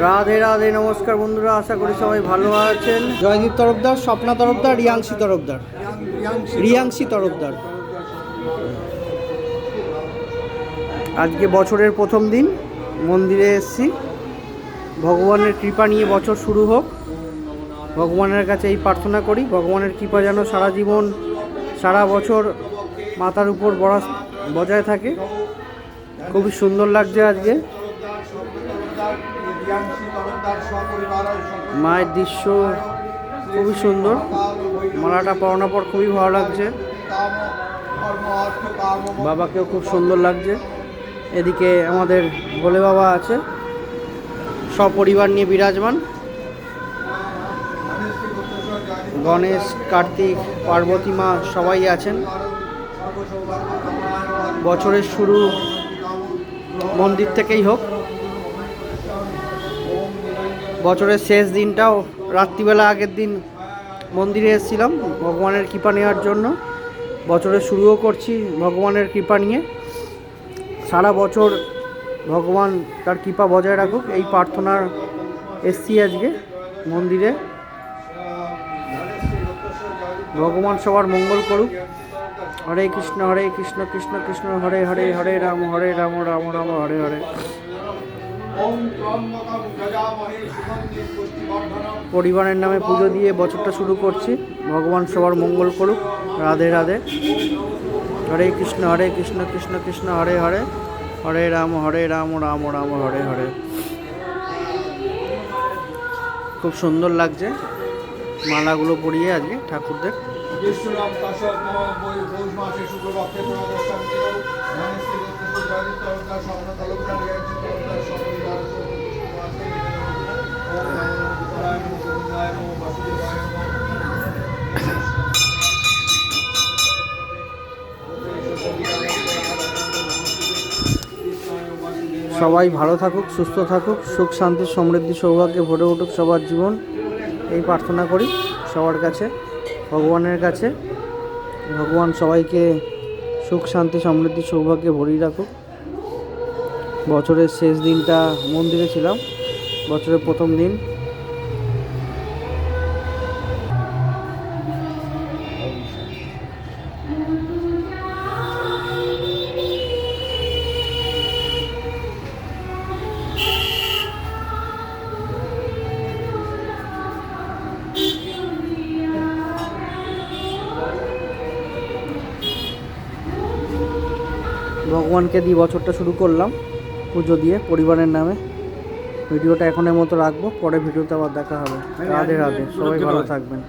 রাধে রাধে, নমস্কার বন্ধুরা, আশা করি সবাই ভালো আছেন। জয়দীপ তরফদার, স্বপ্না তরফদার, রিয়াংশী তরফদার। আজকে বছরের প্রথম দিন, মন্দিরে এসেছি। ভগবানের কৃপা নিয়ে বছর শুরু হোক, ভগবানের কাছে এই প্রার্থনা করি। ভগবানের কৃপা যেন সারা জীবন, সারা বছর মাথার উপর বজায় থাকে। খুবই সুন্দর লাগছে আজকে মায়ের দৃশ্য, খুবই সুন্দর। মালাটা পরানোর পর খুবই ভালো লাগছে। বাবাকেও খুব সুন্দর লাগছে। এদিকে আমাদের ভোলে বাবা আছে, সপরিবার নিয়ে বিরাজমান। গণেশ, কার্তিক, পার্বতী মা সবাই আছেন। বছরের শুরু মন্দির থেকেই হোক। বছরের শেষ দিনটাও রাত্রিবেলা আগের দিন মন্দিরে এসেছিলাম ভগবানের কৃপা নেওয়ার জন্য। বছরের শুরুও করছি ভগবানের কৃপা নিয়ে। সারা বছর ভগবান তার কৃপা বজায় রাখুক, এই প্রার্থনার এসছি আজকে মন্দিরে। ভগবান সবার মঙ্গল করুক। হরে কৃষ্ণ কৃষ্ণ কৃষ্ণ হরে হরে, হরে রাম রাম রাম হরে হরে। পরিবারের নামে পুজো দিয়ে বছরটা শুরু করছি। ভগবান সবার মঙ্গল করুক। রাধে রাধে। হরে কৃষ্ণ কৃষ্ণ কৃষ্ণ হরে হরে, হরে রাম রাম রাম হরে হরে। খুব সুন্দর লাগছে মালাগুলো পরিয়ে আজকে ঠাকুরদের। সবাই ভালো থাকুক, সুস্থ থাকুক, সুখ শান্তি সমৃদ্ধি সৌভাগ্যে ভরে উঠুক সবার জীবন, এই প্রার্থনা করি সবার কাছে, ভগবানের কাছে। ভগবান সবাইকে সুখ শান্তি সমৃদ্ধি সৌভাগ্যে ভরিয়ে রাখুক। বছরের শেষ দিনটা মন্দিরে ছিলাম, বছরের প্রথম দিন। ভগবানকে দিয়ে বছরটা শুরু করলাম পুজো দিয়ে পরিবারের নামে। ভিডিওটা এখনের মতো রাখবো, পরে ভিডিওতে আবার দেখা হবে। রাধে রাধে, সবাই ভালো থাকবেন।